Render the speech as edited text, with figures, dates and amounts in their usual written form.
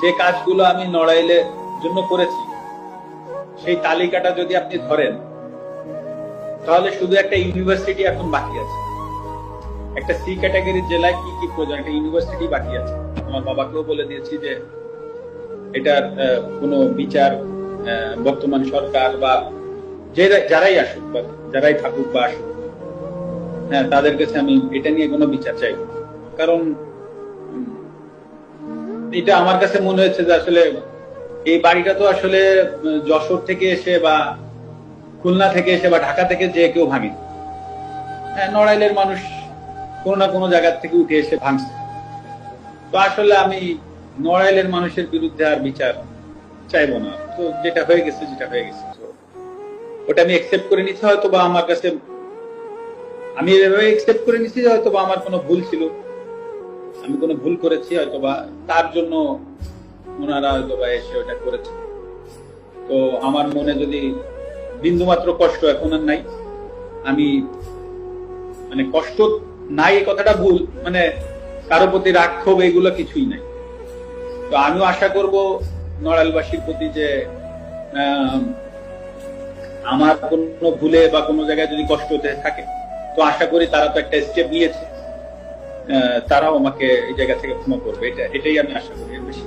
যে কাজগুলো আমি নড়াইলের জন্য করেছি সেই তালিকাটা যদি আপনি ধরেন তাহলে শুধু একটা ইউনিভার্সিটি এখন বাকি আছে। একটা সি ক্যাটাগরির জেলায় কি কি প্রয়োজন, একটা ইউনিভার্সিটি বাকি আছে। আমার বাবাকেও বলে দিয়েছি যে এটার কোনো বিচার বর্তমান সরকার বা যারাই আসুক বা যারাই থাকুক বা আসুক, হ্যাঁ, তাদের কাছে আমি এটা নিয়ে কোনো বিচার চাই। কারণ এটা আমার কাছে মনে হয়েছে যে আসলে এই বাড়িটা তো আসলে যশোর থেকে এসে বা খুলনা থেকে এসে বা ঢাকা থেকে যে কেউ ভাঙে। হ্যাঁ, নড়াইলের মানুষ কোনো না কোনো জায়গা থেকে উঠে এসে ভাঙছে। তো আসলে আমি নড়াইলের মানুষের বিরুদ্ধে আর বিচার চাইবো না। তো যেটা হয়ে গেছে তো ওটা আমি একসেপ্ট করে নিচ্ছি। হয়তো বা আমার কাছে আমি এভাবে একসেপ্ট করে নিচ্ছি যে হয়তো বা আমার কোনো ভুল ছিল, আমি কোনো ভুল করেছি, হয়তো বা তার জন্য ওনারা হয়তো বা এসে ওটা করেছে। তো আমার মনে যদি বিন্দুমাত্র কষ্ট এখন আর নাই, আমি মানে কষ্ট নাই এই কথাটা ভুল, মানে কারো প্রতি রাগ ক্ষোভ এগুলো কিছুই নাই। তো আমিও আশা করব নড়াইলবাসীর প্রতি যে আমার কোনো ভুলে বা কোনো জায়গায় যদি কষ্ট হতে থাকে, তো আশা করি তারা তো একটা স্টেপ নিয়েছে, তারাও আমাকে এই জায়গা থেকে ক্ষমা করবে। এটাই আমি আশা করি, এর বেশি